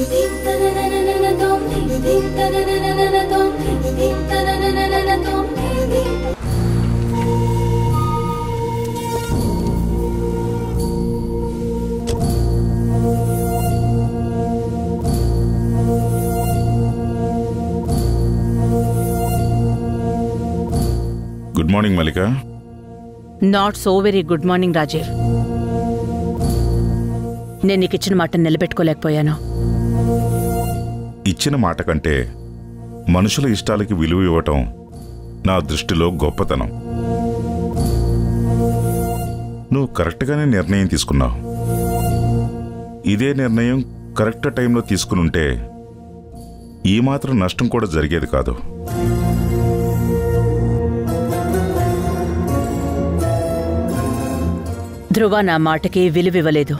Good morning Mallika. Not so very good morning Rajiv. నేను నీకు ఇచ్చిన మాట నిలబెట్టుకోలేకపోయాను. ఇచ్చిన మాట కంటే మనుషుల ఇష్టాలకి విలువ ఇవ్వటం నా దృష్టిలో గొప్పతనం. నువ్వు కరెక్ట్గానే నిర్ణయం తీసుకున్నావు. ఇదే నిర్ణయం కరెక్ట్ టైంలో తీసుకునుంటే ఈ మాత్రం నష్టం కూడా జరిగేది కాదు. ధ్రువ నా మాటకి విలువివ్వలేదు.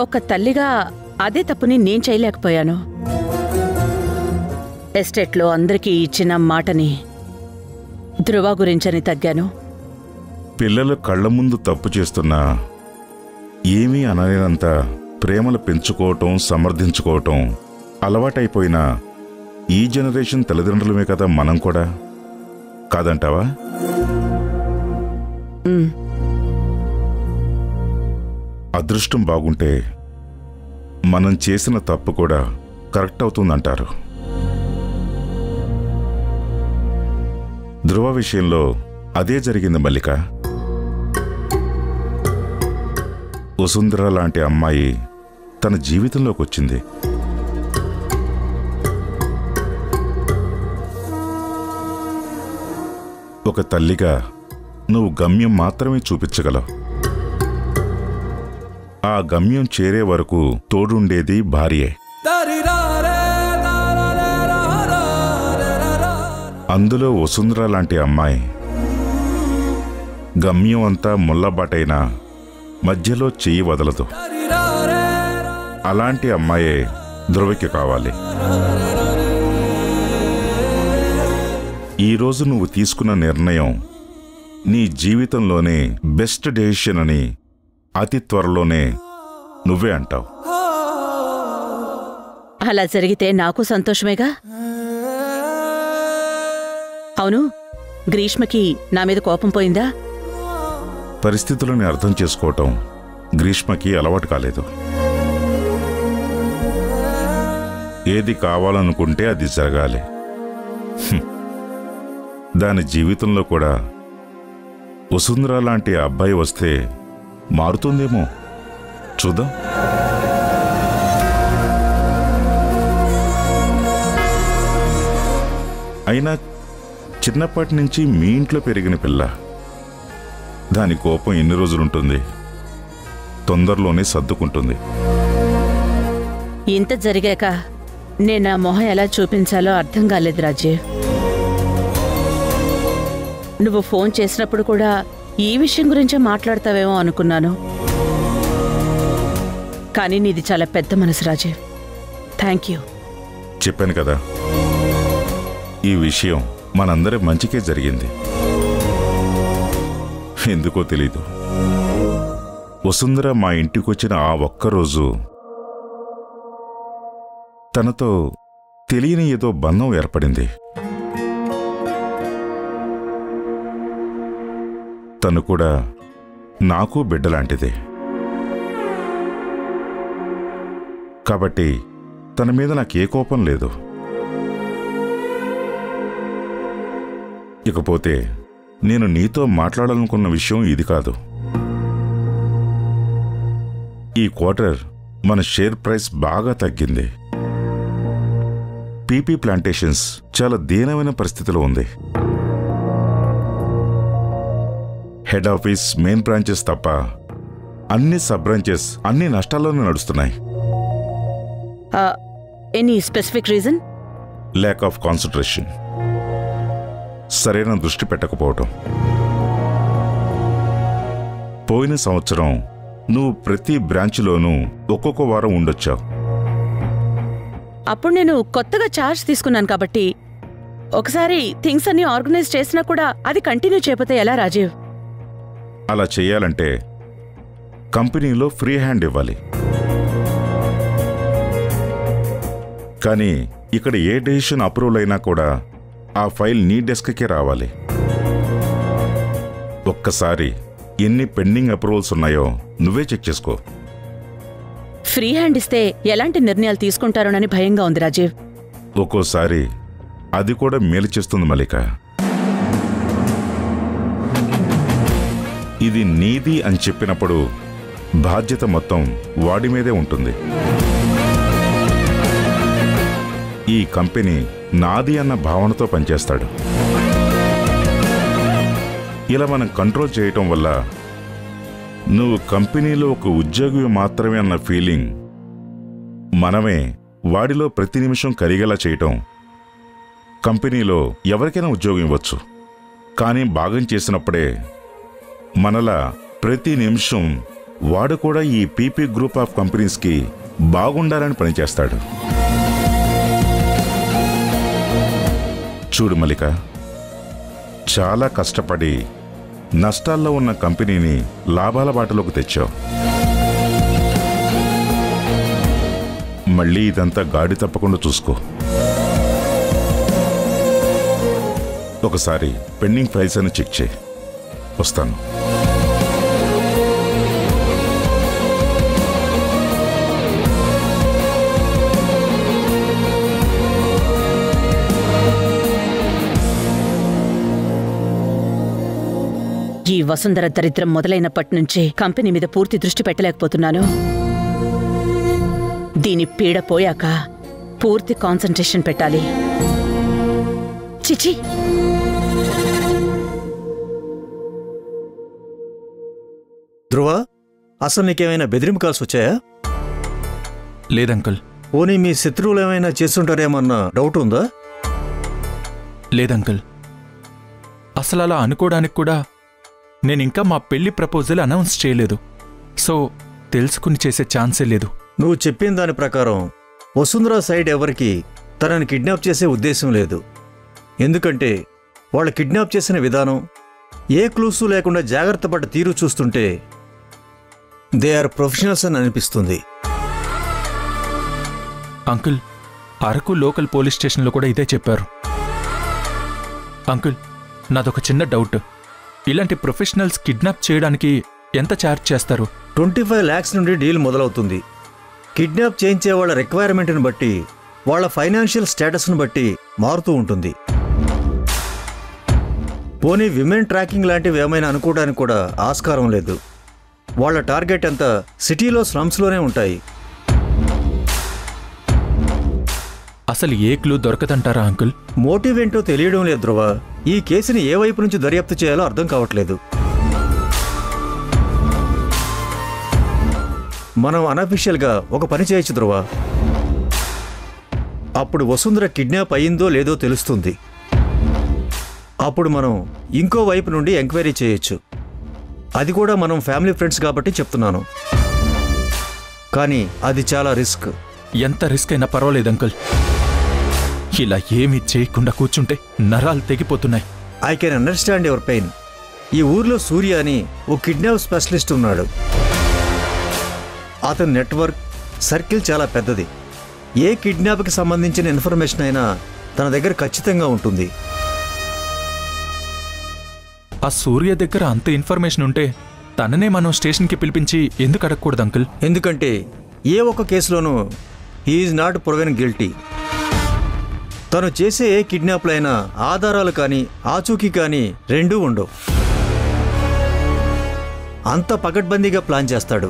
ఒక తల్లిగా అదే తప్పుని నేను చేయలేకపోయాను. ఎస్టేట్లో అందరికీ ఇచ్చిన మాటని ధ్రువ గురించని తగ్గాను. పిల్లల కళ్ల ముందు తప్పు చేస్తున్నా ఏమీ అనలేనంత ప్రేమలు పెంచుకోవటం, సమర్థించుకోవటం అలవాటైపోయిన ఈ జనరేషన్ తల్లిదండ్రులమే కదా మనం కూడా. కాదంటావా? అదృష్టం బాగుంటే మనం చేసిన తప్పు కూడా కరెక్ట్ అవుతుందంటారు. ధ్రువ విషయంలో అదే జరిగింది మల్లిక. వసుంధర లాంటి అమ్మాయి తన జీవితంలోకి వచ్చింది. ఒక తల్లిగా నువ్వు గమ్యం మాత్రమే చూపించగలవు. ఆ గమ్యం చేరే వరకు తోడుండేది భార్యే. అందులో వసుంధర లాంటి అమ్మాయి గమ్యం అంతా ముళ్ళబాటైనా మధ్యలో చెయ్యి వదలదు. అలాంటి అమ్మాయే ధ్రువకి కావాలి. ఈరోజు నువ్వు తీసుకున్న నిర్ణయం నీ జీవితంలోనే బెస్ట్ డెసిషన్ అని అతి త్వరలోనే నువ్వే అంటావు. అలా జరిగితే నాకు సంతోషమేగా. అవును, గ్రీష్మకి నా మీద కోపం పోయిందా? పరిస్థితులను అర్థం చేసుకోవటం గ్రీష్మకి అలవాటు కాలేదు. ఏది కావాలనుకుంటే అది జరగాలి. దాని జీవితంలో కూడా వసుంధర లాంటి అబ్బాయి వస్తే మారుతుందేమో, చూద్దాం. అయినా చిన్నప్పటి నుంచి మీ ఇంట్లో పెరిగిన పిల్ల, దాని కోపం ఎన్ని రోజులుంటుంది? తొందరలోనే సర్దుకుంటుంది. ఇంత జరిగాక నేను ఆ మొహం ఎలా చూపించాలో అర్థం కాలేదు రాజీవ్. నువ్వు ఫోన్ చేసినప్పుడు కూడా ఈ విషయం గురించే మాట్లాడతావేమో అనుకున్నాను. కానీ నీది చాలా పెద్ద మనసు రాజీవ్. Thank you. చెప్పాను కదా, ఈ విషయం మనందరి మంచికే జరిగింది. ఎందుకో తెలీదు, వసుంధర మా ఇంటికొచ్చిన ఆ ఒక్కరోజు తనతో తెలియని ఏదో బంధం ఏర్పడింది. తను కూడా నాకు బిడ్డలాంటిదే. కాబట్టి తన మీద నాకే కోపం లేదు. ఇకపోతే నేను నీతో మాట్లాడాలనుకున్న విషయం ఇది కాదు. ఈ క్వార్టర్ మన షేర్ ప్రైస్ బాగా తగ్గింది. పీపీ ప్లాంటేషన్స్ చాలా దీనమైన పరిస్థితిలో ఉంది. హెడ్ ఆఫీస్, మెయిన్ బ్రాంచెస్ తప్ప అన్ని సబ్ బ్రాంచెస్ అన్ని నష్టాల్లోనే నడుస్తున్నాయి. Any specific reason? Lack of concentration, సరైన దృష్టి పెట్టకపోవటం. పోయిన సంవత్సరం నువ్వు ప్రతి బ్రాంచ్లోనూ ఒక్కొక్క వారం ఉండొచ్చావు. అప్పుడు నేను కొత్తగా ఛార్జ్ తీసుకున్నాను కాబట్టి ఒకసారి థింగ్స్ అన్ని ఆర్గనైజ్ చేసినా కూడా అది కంటిన్యూ చేయకపోతే ఎలా రాజీవ్? అలా చేయాలంటే కంపెనీలో ఫ్రీ హ్యాండ్ ఇవ్వాలి. కానీ ఇక్కడ ఏ డెసిషన్ అప్రూవల్ అయినా కూడా ఆ ఫైల్ నీ డెస్క్కే రావాలి. ఒక్కసారి ఎన్ని పెండింగ్ అప్రూవల్స్ ఉన్నాయో నువ్వే చెక్ చేసుకో. ఫ్రీ హ్యాండ్ ఇస్తే ఎలాంటి నిర్ణయాలు తీసుకుంటారోనని భయంగా ఉంది రాజీవ్. ఒక్కోసారి అది కూడా మేలు చేస్తుంది మల్లిక. ఇది నీది అని చెప్పినప్పుడు బాధ్యత మొత్తం వాడి మీదే ఉంటుంది. ఈ కంపెనీ నాది అన్న భావనతో పనిచేస్తాడు. ఇలా మనం కంట్రోల్ చేయటం వల్ల నువ్వు కంపెనీలో ఒక ఉద్యోగి మాత్రమే అన్న ఫీలింగ్ మనమే వాడిలో ప్రతి నిమిషం కరిగేలా చేయటం. కంపెనీలో ఎవరికైనా ఉద్యోగం ఇవ్వచ్చు, కానీ భాగం చేసినప్పుడే మనలా ప్రతి నిమిషం వాడు కూడా ఈ పీపీ గ్రూప్ ఆఫ్ కంపెనీస్కి బాగుండాలని పనిచేస్తాడు. చూడు మల్లిక, చాలా కష్టపడి నష్టాల్లో ఉన్న కంపెనీని లాభాల బాటలోకి తెచ్చావు. మళ్ళీ ఇదంతా గాడి తప్పకుండా చూసుకో. ఒకసారి పెండింగ్ ఫైల్స్ అని చెక్ చేయి. వస్తాను. ఈ వసుంధర దరిద్రం మొదలైనప్పటి నుంచి కంపెనీ మీద పూర్తి దృష్టి పెట్టలేకపోతున్నాను. దీని పీడ పోయాక పూర్తి కాన్సంట్రేషన్ పెట్టాలి. చిచి, ధ్రువ, అసలు నీకేమైనా బెదిరింపు కాల్స్ వచ్చాయా? లేదంకుల్. పోనీ మీ శత్రువులు ఏమైనా చేస్తుంటారేమన్న డౌట్ ఉందా? లేదంకుల్, అసలు అలా అనుకోవడానికి కూడా నేనింకా మా పెళ్లి ప్రపోజల్ అనౌన్స్ చేయలేదు. సో తెలుసుకుని చేసే ఛాన్సే లేదు. నువ్వు చెప్పిన దాని ప్రకారం వసుంధర సైడ్ ఎవరికి తనని కిడ్నాప్ చేసే ఉద్దేశం లేదు. ఎందుకంటే వాళ్ళు కిడ్నాప్ చేసిన విధానం, ఏ క్లూసు లేకుండా జాగ్రత్త పడ్డ తీరు చూస్తుంటే దే ఆర్ ప్రొఫెషనల్స్ అని అనిపిస్తుంది. అంకుల్, అరకు లోకల్ పోలీస్ స్టేషన్లో కూడా ఇదే చెప్పారు. అంకుల్, నాదొక చిన్న డౌట్. ఇలాంటి ప్రొఫెషనల్స్ కిడ్నాప్ చేయడానికి ఎంత ఛార్జ్ చేస్తారు? 25 lakhs నుండి డీల్ మొదలవుతుంది. కిడ్నాప్ చేయించే వాళ్ళ రిక్వైర్మెంట్ని బట్టి, వాళ్ళ ఫైనాన్షియల్ స్టేటస్ను బట్టి మారుతూ ఉంటుంది. పోనీ విమెన్ ట్రాకింగ్ లాంటివి ఏమైనా అనుకోవడానికి కూడా ఆస్కారం లేదు. వాళ్ళ టార్గెట్ అంతా సిటీలో స్లమ్స్లోనే ఉంటాయి. అసలు ఏ క్లూ దొరకదంటారా అంకుల్? మోటివ్ ఏంటో తెలియడం లేదు ధ్రువ. ఈ కేసుని ఏ వైపు నుంచి దర్యాప్తు చేయాలో అర్థం కావట్లేదు. మనం అనఫిషియల్గా ఒక పని చేయొచ్చు ధ్రువ. అప్పుడు వసుంధర కిడ్నాప్ అయ్యిందో లేదో తెలుస్తుంది. అప్పుడు మనం ఇంకో వైపు నుండి ఎంక్వైరీ చేయొచ్చు. అది కూడా మనం ఫ్యామిలీ ఫ్రెండ్స్ కాబట్టి చెప్తున్నాను. కానీ అది చాలా రిస్క్. ఎంత రిస్క్ అయినా పర్వాలేదు అంకుల్. ఇలా ఏమీ చేయకుండా కూర్చుంటే నరాలు తెగిపోతున్నాయి. I can understand your pain. ఈ ఊర్లో సూర్య అని ఓ కిడ్నాప్ స్పెషలిస్ట్ ఉన్నాడు. అతని నెట్వర్క్ సర్కిల్ చాలా పెద్దది. ఏ కిడ్నాప్కి సంబంధించిన ఇన్ఫర్మేషన్ అయినా తన దగ్గర ఖచ్చితంగా ఉంటుంది. ఆ సూర్య దగ్గర అంత ఇన్ఫర్మేషన్ ఉంటే తననే మనం స్టేషన్కి పిలిపించి ఎందుకు అడగకూడదు అంకుల్? ఎందుకంటే ఏ ఒక్క కేసులోనూ హీఈస్ నాట్ ప్రూవెన్ గిల్టీ. తను చేసే ఏ కిడ్నాప్లైనా ఆధారాలు కానీ ఆచూకీ కానీ రెండూ ఉండవు. అంత పకడ్బందీగా ప్లాన్ చేస్తాడు.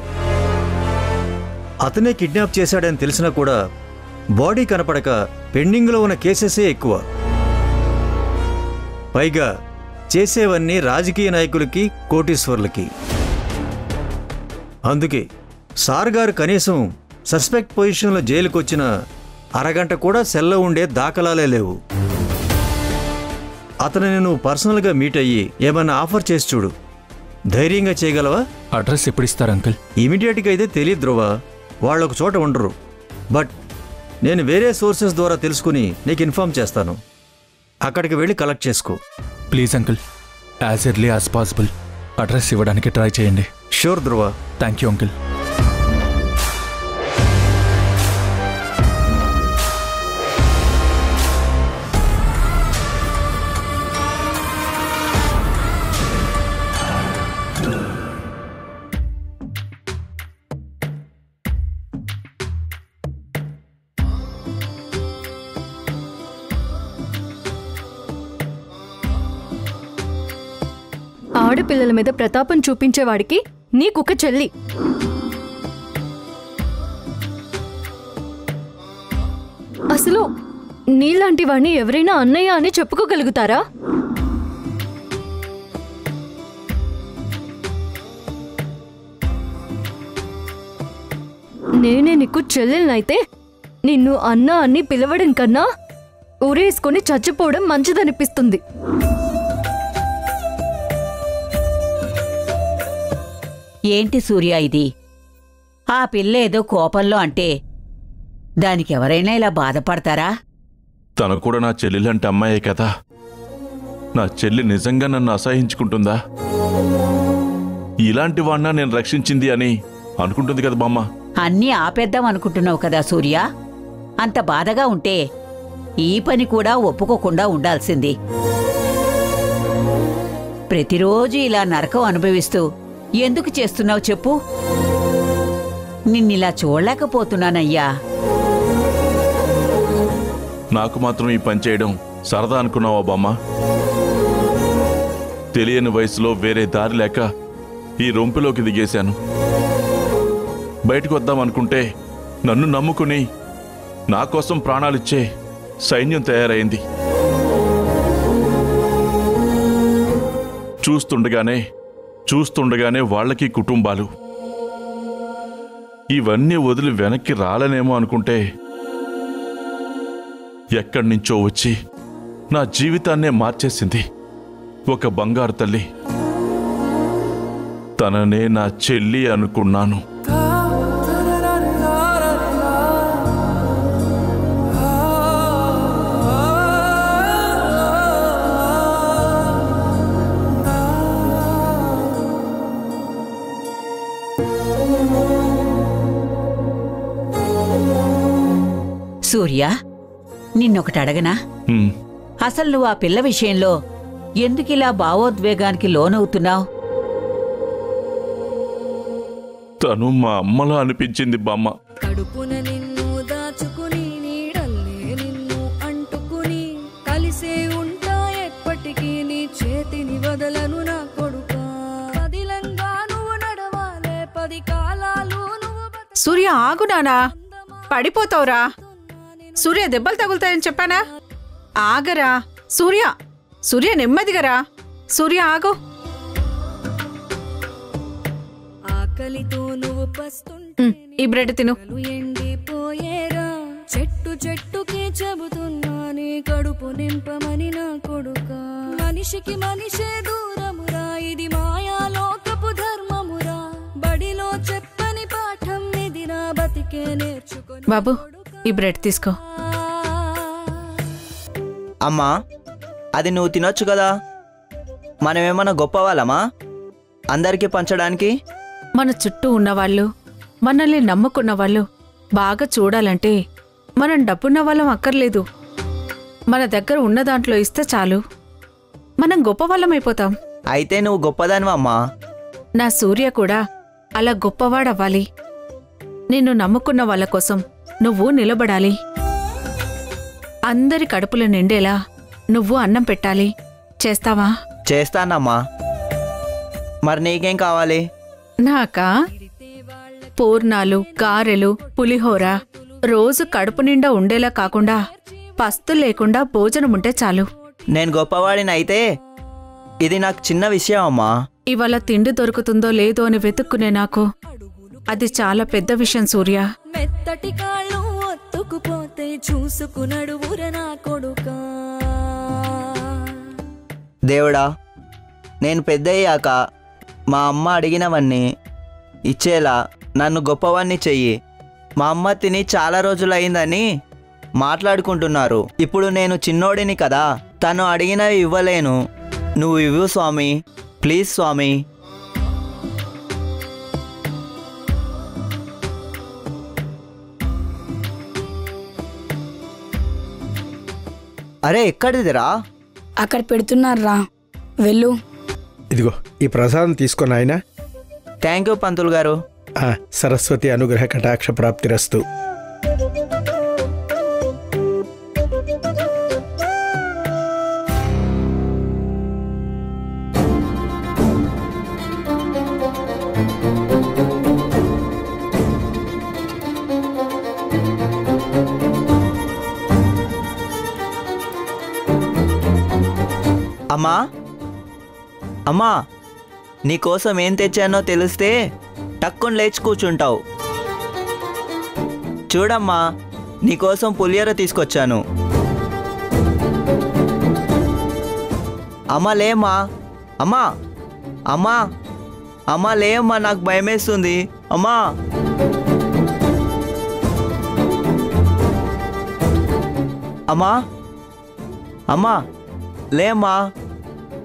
అతనే కిడ్నాప్ చేశాడని తెలిసినా కూడా బాడీ కనపడక పెండింగ్లో ఉన్న కేసెసే ఎక్కువ. పైగా చేసేవన్నీ రాజకీయ నాయకులకి, కోటీశ్వర్లకి. అందుకే సార్ గారు కనీసం సస్పెక్ట్ పొజిషన్లో జైలుకొచ్చిన అరగంట కూడా సెల్లో ఉండే దాఖలాలే లేవు. అతనిని నువ్వు పర్సనల్గా మీట్ అయ్యి ఏమన్నా ఆఫర్ చేసి చూడు. ధైర్యంగా చేయగలవా? అడ్రస్ ఎప్పుడు ఇస్తారు అంకుల్? ఇమీడియట్గా అయితే తెలియదు ధ్రువ. వాళ్ళొక చోట ఉండరు. బట్ నేను వేరే సోర్సెస్ ద్వారా తెలుసుకుని నీకు ఇన్ఫార్మ్ చేస్తాను. అక్కడికి వెళ్ళి కలెక్ట్ చేసుకో. Please uncle, as early as possible address ఇవ్వడానికి ట్రై చేయండి. Sure Dhruva. Thank you uncle. ఆడపిల్లల మీద ప్రతాపం చూపించేవాడికి నీకొక చెల్లి. అసలు నీలాంటి వాడిని ఎవరైనా అన్నయ్య అని చెప్పుకోగలుగుతారా? నేనే నీకు చెల్లెలనైతే నిన్ను అన్న అని పిలవడం కన్నా ఊరేసుకొని చచ్చిపోవడం మంచిదనిపిస్తుంది. ఏంటి సూర్య ఇది? ఆ పిల్ల ఏదో కోపంలో అంటే దానికెవరైనా ఇలా బాధపడతారా? తను కూడా నా చెల్లెలంటే అమ్మాయే కదా. నా చెల్లి నిజంగా నన్ను అసహించుకుంటుందా? ఇలాంటి వాణ్ణా నేను రక్షించింది అని అనుకుంటుంది కదా బామ్మ. అన్నీ ఆపేద్దాం అనుకుంటున్నావు కదా సూర్య. అంత బాధగా ఉంటే ఈ పని కూడా ఒప్పుకోకుండా ఉండాల్సింది. ప్రతిరోజు ఇలా నరకం అనుభవిస్తూ ఎందుకు చేస్తున్నావు చెప్పు? నిన్నిలా చూడలేకపోతున్నానయ్యా. నాకు మాత్రం ఈ పని చేయడం సరదా అనుకున్నావా బామ్మ? తెలియని వయసులో వేరే దారి లేక ఈ రొంపులోకి దిగేశాను. బయటకు వద్దామనుకుంటే నన్ను నమ్ముకుని నా కోసం ప్రాణాలిచ్చే సైన్యం తయారైంది. చూస్తుండగానే వాళ్ళకి కుటుంబాలు. ఇవన్నీ వదిలి వెనక్కి రాలనేమో అనుకుంటే ఎక్కడి నుంచో వచ్చి నా జీవితాన్నే మార్చేసింది ఒక బంగారు తల్లి. తననే నా చెల్లి అనుకున్నాను. సూర్య, నిన్నొకటి అడగనా? అసలు నువ్వు ఆ పిల్ల విషయంలో ఎందుకిలా భావోద్వేగానికి లోనవుతున్నావు? తను మా అమ్మలా అనిపించింది బామ్మ. కడుపున నిన్ను దాచుకుని నీడల్లే నిన్ను అంటుకుని కలిసే ఉంటా ఎప్పటికీ నీ చేతిని వదలను నా కొడుకా. పదిలంగా నువ్వు నడవాలే 10 కాలాలు నువ్వు. సూర్య ఆగు నానా, పడిపోతావురా. సూర్య దెబ్బలు తగులుతాయని చెప్పానా? ఆగరా సూర్య. సూర్య నెమ్మదిగరా. సూర్య ఆగు. ఆకలితో నువ్వు పస్తుంటే ఈ బ్రెడ్ తిను. ఎండిపోయేరా. చెట్టుకే చెబుతున్నా నీ కడుపు నింపమని నా కొడుకా. మనిషికి మనిషే దూరమురా, ఇది మాయాలోకపు ధర్మమురా. బడిలో చెప్పని పాఠం ఇదిరా, బతికే నేర్చుకొని. బాబు, ఈ బ్రెడ్ తీసుకో. అమ్మా, అది నువ్వు తినొచ్చు కదా. మనమేమన్నా గొప్పవాళ్ళమా అందరికీ పంచడానికి? మన చుట్టూ ఉన్నవాళ్ళు, మనల్ని నమ్ముకున్న వాళ్ళు బాగా చూడాలంటే మనం డబ్బున్న వాళ్ళం అక్కర్లేదు. మన దగ్గర ఉన్న దాంట్లో ఇస్తే చాలు, మనం గొప్పవాళ్ళమైపోతాం. అయితే నువ్వు గొప్పదానివమ్మా. నా సూర్య కూడా అలా గొప్పవాడవ్వాలి. నిన్ను నమ్ముకున్న వాళ్ళ కోసం నువ్వు నిలబడాలి. అందరి కడుపులు నిండేలా నువ్వు అన్నం పెట్టాలి. చేస్తావా? చేస్తానమ్మా. మరి నీకేం కావాలి? నాకా పూర్ణాలు, గారెలు, పులిహోర రోజు కడుపు నిండా ఉండేలా కాకుండా పస్తు లేకుండా భోజనముంటే చాలు. నేను గొప్పవాడిని అయితే ఇది నాకు చిన్న విషయం అమ్మా. ఇవాళ తిండి దొరుకుతుందో లేదో అని వెతుక్కునే నాకు అది చాలా పెద్ద విషయం సూర్య. మెత్తటి కాళ్ళు ఒత్తుకుపోతే చూసుకునడువుర నా కొడుకా. దేవుడా, నేను పెద్దయ్యాక మా అమ్మ అడిగినవన్నీ ఇచ్చేలా నన్ను గొప్పవాణ్ణి చెయ్యి. మా అమ్మ తిని చాలా రోజులైందని మాట్లాడుకుంటున్నారు. ఇప్పుడు నేను చిన్నోడిని కదా, తను అడిగినవి ఇవ్వలేను. నువ్వు ఇవ్వు స్వామి, ప్లీజ్ స్వామి. అరే, ఎక్కడిదిరా? అక్కడ పెడుతున్నారా, వెళ్ళు. ఇదిగో ఈ ప్రసాదం తీసుకొని ఆయన. థ్యాంక్ యూ పంతులు గారు. సరస్వతి అనుగ్రహ కటాక్ష ప్రాప్తిరస్తు. అమ్మా అమ్మా నీకోసం ఏం తెచ్చానో తెలిస్తే టక్కుని లేచి కూర్చుంటావు. చూడమ్మా నీకోసం పులిహోర తీసుకొచ్చాను. అమ్మా లేమ్మా. అమ్మా అమ్మా అమ్మా లేమ్మా, నాకు భయమేస్తుంది. అమ్మా అమ్మా అమ్మా లేమ్మా.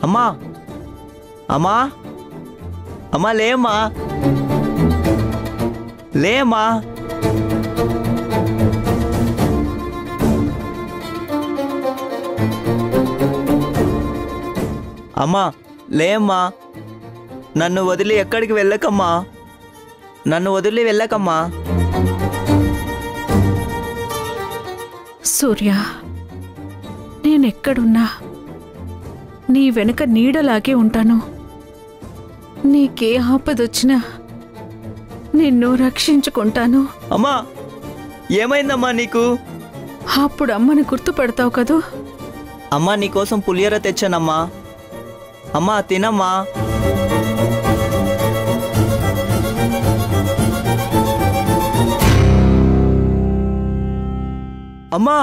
అమ్మా అమ్మా అమ్మా లేమ్మా లేమ్మా. అమ్మా లేమ్మా, నన్ను వదిలి ఎక్కడికి వెళ్ళకమ్మా, నన్ను వదిలి వెళ్ళకమ్మా. సూర్య, నేనెక్కడున్నా నీ వెనక నీడలాగే ఉంటాను. నీకే ఆపదొచ్చినా నిన్ను రక్షించుకుంటాను. అమ్మా ఏమైందమ్మా నీకు? అప్పుడు అమ్మని గుర్తుపడతావు కదూ. అమ్మా నీకోసం పులిహోర తెచ్చానమ్మా. అమ్మా తినమ్మా. అమ్మా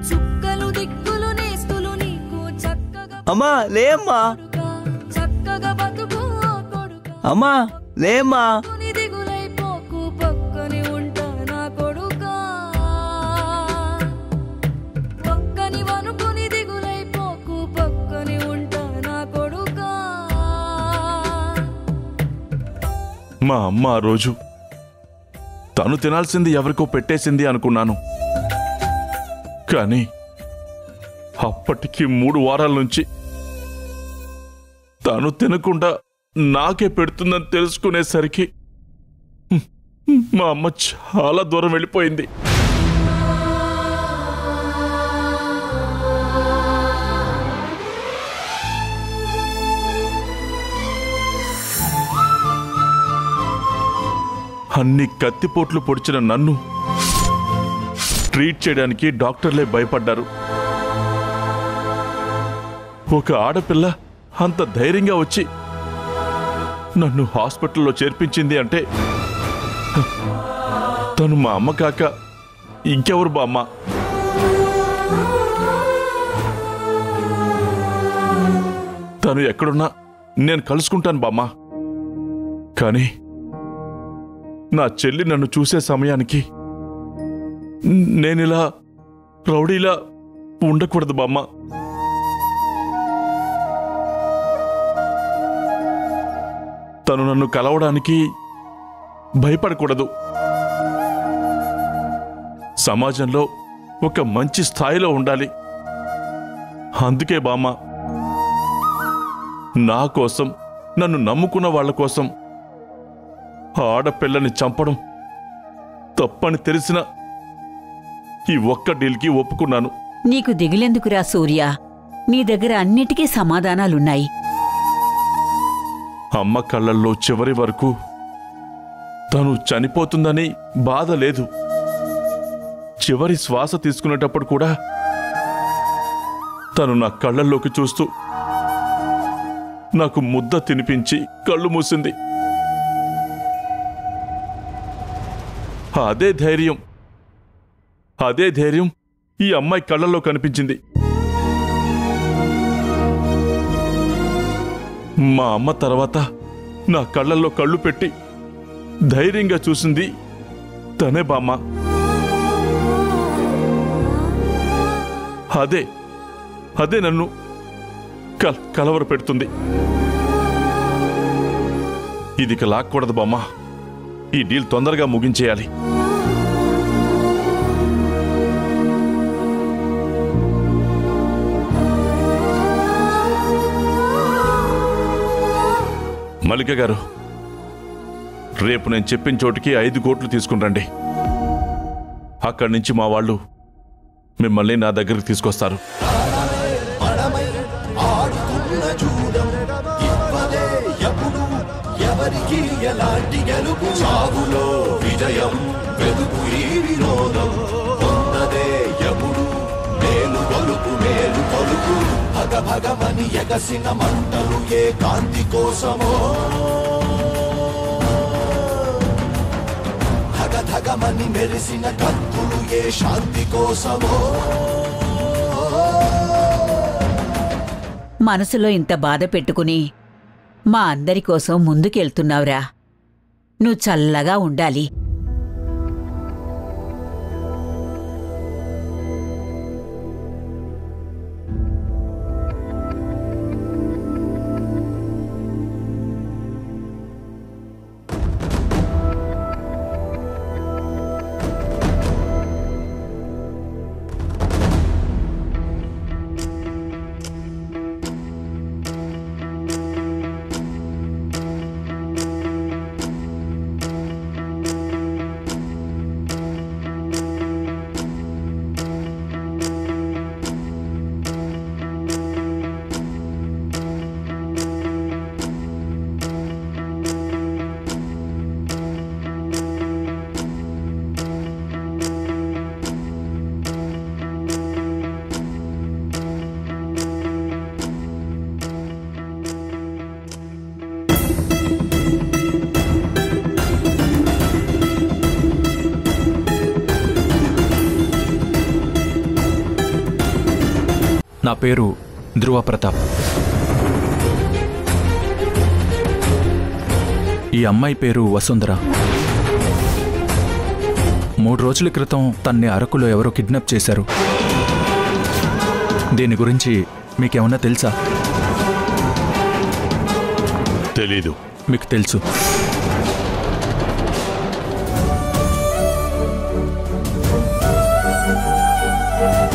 చుక్కలు దిక్కులు నేస్తులు నీకు చక్కగా అమ్మా లేమ్మా. చక్కగా బతుకు కొడుకా. అమ్మా లేమ్మా. దిగులైపోకు పక్కని ఉంటా నా కొడుకా. పక్కని వనుకుని దిగులైపోకు పక్కని ఉంటా నా కొడుకా. మా అమ్మ ఆ రోజు తను తినాల్సింది ఎవరికో పెట్టేసింది అనుకున్నాను. కానీ అప్పటికి 3 వారాల నుంచి తను తినకుండా నాకే పెడుతుందని తెలుసుకునేసరికి మా అమ్మ చాలా దూరం వెళ్ళిపోయింది. అన్ని కత్తిపోట్లు పొడిచిన నన్ను ట్రీట్ చేయడానికి డాక్టర్లే భయపడ్డారు. ఒక ఆడపిల్ల అంత ధైర్యంగా వచ్చి నన్ను హాస్పిటల్లో చేర్పించింది అంటే తను మా అమ్మ కాక ఇంకెవరు బామ్మ? తను ఎక్కడున్నా నేను కలుసుకుంటాను బామ్మ. కానీ నా చెల్లి నన్ను చూసే సమయానికి నేనిలా రౌడీలా ఉండకూడదు బామ్మ. తను నన్ను కలవడానికి భయపడకూడదు. సమాజంలో ఒక మంచి స్థాయిలో ఉండాలి. అందుకే బామ్మ, నా కోసం, నన్ను నమ్ముకున్న వాళ్ళ కోసం ఆడపిల్లని చంపడం తప్పని తెలిసిన ఈ ఒక్క డీల్కి ఒప్పుకున్నాను. నీకు దిగులెందుకురా సూర్య, నీ దగ్గర అన్నిటికీ సమాధానాలున్నాయి. అమ్మ కళ్ళల్లో చివరి వరకు తను చనిపోతుందని బాధ లేదు. చివరి శ్వాస తీసుకునేటప్పుడు కూడా తను నా కళ్ళల్లోకి చూస్తూ నాకు ముద్ద తినిపించి కళ్ళు మూసింది. అదే ధైర్యం ఈ అమ్మాయి కళ్ళల్లో కనిపించింది. మా అమ్మ తర్వాత నా కళ్ళల్లో కళ్ళు పెట్టి ధైర్యంగా చూసింది తనే బామ్మ. అదే నన్ను కలవర పెడుతుంది. ఇదిక లాక్కూడదు బామ్మ. ఈ డీల్ తొందరగా ముగించేయాలి. మల్లిక గారు, రేపు నేను చెప్పిన చోటికి 5 కోట్లు తీసుకుని రండి. అక్కడి నుంచి మా వాళ్ళు మిమ్మల్ని నా దగ్గరికి తీసుకొస్తారు. ఎవరికి ఎలాంటి గెలుపు, చావులో విజయం, వెతుకు ఈ వినోదం, ఉన్నదే ఎప్పుడు మేలు గొలుపు మేలు తొలుగు భగ భగమని ఎగసిన మంటలు ఏ కాంతి కోసమో ధగ ధగమని మెరిసిన కత్తులు ఏ శాంతి కోసమో మనసులో ఇంత బాధ పెట్టుకుని మా అందరి కోసం ముందుకెళ్తున్నావురా. నువ్వు చల్లగా ఉండాలి. నా పేరు ధ్రువ ప్రతాప్. ఈ అమ్మాయి పేరు వసుంధర. 3 రోజుల క్రితం తన్ని అరకులో ఎవరో కిడ్నాప్ చేశారు. దీని గురించి మీకేమన్నా తెలుసా? తెలీదు. మీకు తెలుసు.